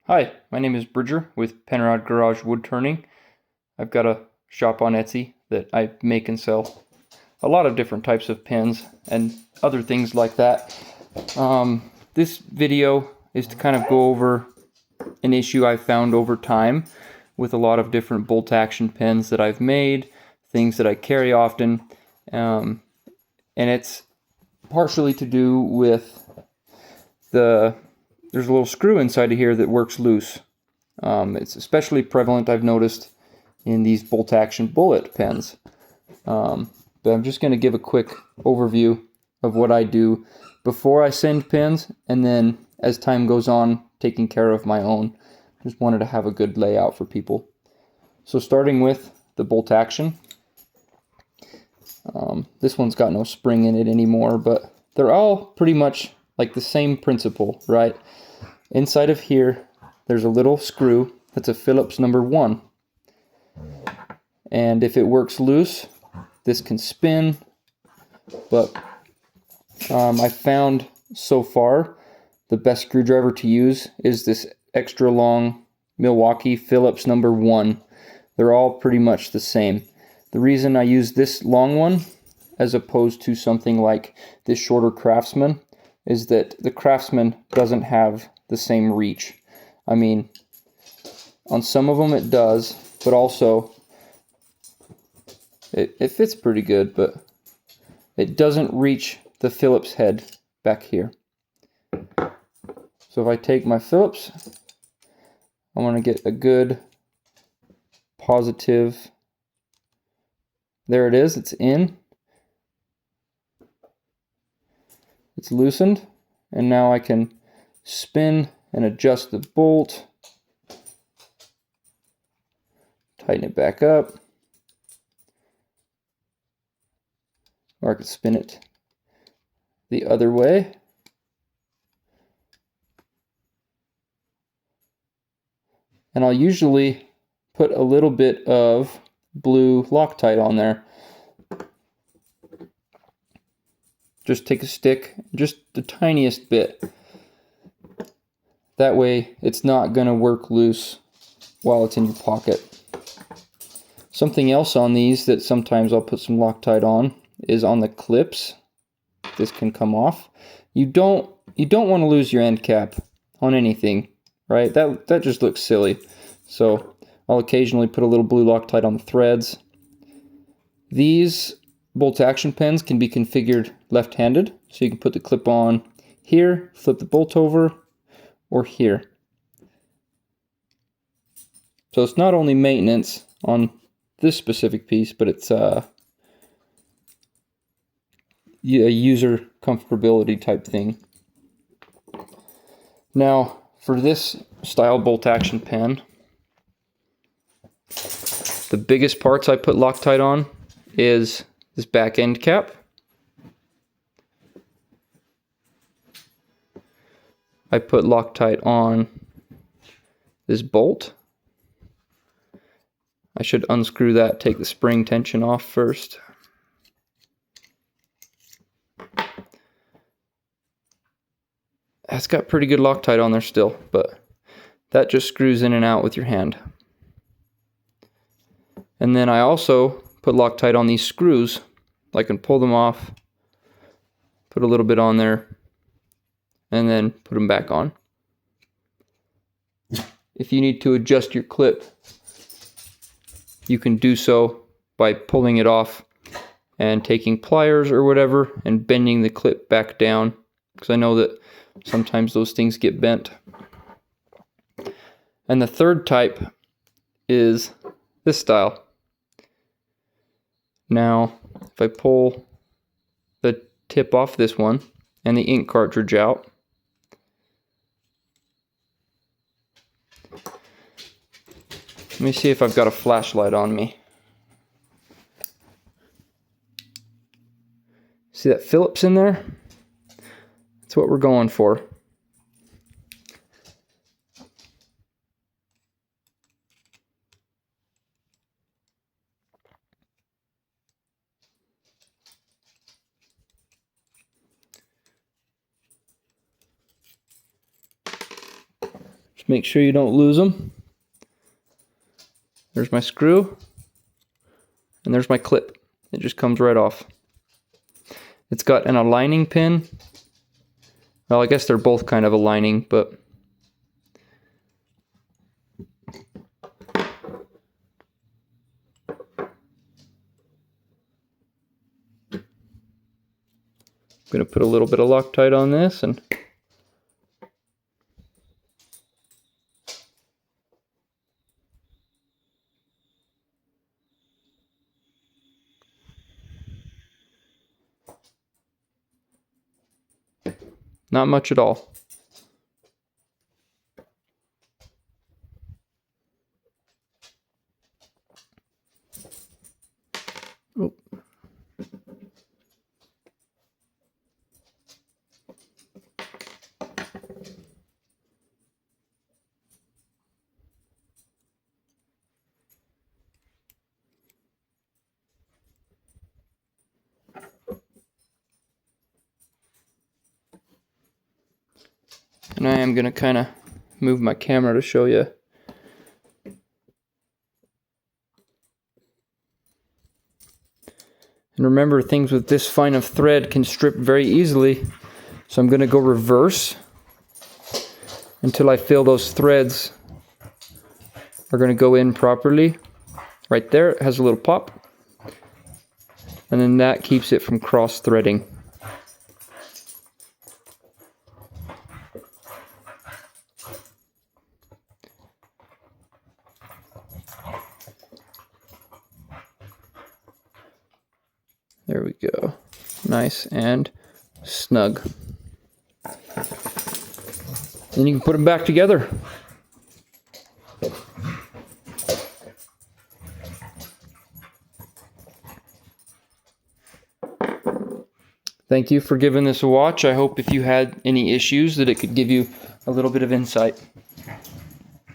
Hi, my name is Bridger with PenrodGarage Wood Turning. I've got a shop on Etsy that I make and sell a lot of different types of pens and other things like that. This video is to kind of go over an issue I've found over time with a lot of different bolt action pens that I've made, things that I carry often, and it's partially to do with there's a little screw inside of here that works loose. It's especially prevalent, I've noticed, in these bolt action bullet pens. But I'm just going to give a quick overview of what I do before I send pens, and then as time goes on, taking care of my own. Just wanted to have a good layout for people. So starting with the bolt action. This one's got no spring in it anymore, but they're all pretty much like the same principle, right? Inside of here, there's a little screw that's a Phillips number 1. And if it works loose, this can spin. But I found so far the best screwdriver to use is this extra long Milwaukee Phillips number 1. They're all pretty much the same. The reason I use this long one as opposed to something like this shorter Craftsman is that the Craftsman doesn't have the same reach. I mean, on some of them it does, but also it fits pretty good, but it doesn't reach the Phillips head back here. So if I take my Phillips, I want to get a good positive. There it is, it's in. It's loosened, and now I can spin and adjust the bolt, tighten it back up, or I could spin it the other way. And I'll usually put a little bit of blue Loctite on there. Just take a stick, just the tiniest bit. That way it's not going to work loose while it's in your pocket. Something else on these that sometimes I'll put some Loctite on is on the clips. This can come off. You don't want to lose your end cap on anything, right? That just looks silly. So I'll occasionally put a little blue Loctite on the threads. These bolt action pens can be configured left-handed, so you can put the clip on here, flip the bolt over, or here. So it's not only maintenance on this specific piece, but it's a user comfortability type thing. Now, for this style bolt action pen, the biggest parts I put Loctite on is this back end cap. I put Loctite on this bolt. I should unscrew that, take the spring tension off first. That's got pretty good Loctite on there still, but that just screws in and out with your hand. And then I also put Loctite on these screws. I can pull them off, put a little bit on there, and then put them back on. If you need to adjust your clip, you can do so by pulling it off and taking pliers or whatever and bending the clip back down, because I know that sometimes those things get bent. And the third type is this style. Now, if I pull the tip off this one and the ink cartridge out, let me see if I've got a flashlight on me. See that Phillips in there? That's what we're going for. Just make sure you don't lose them. There's my screw. And there's my clip. It just comes right off. It's got an aligning pin. Well, I guess they're both kind of aligning, but I'm going to put a little bit of Loctite on this and not much at all. Oh. And I am going to kind of move my camera to show you. And remember, things with this fine of thread can strip very easily. So I'm going to go reverse until I feel those threads are going to go in properly. Right there, it has a little pop. And then that keeps it from cross-threading. There we go. Nice and snug. Then you can put them back together. Thank you for giving this a watch. I hope if you had any issues that it could give you a little bit of insight.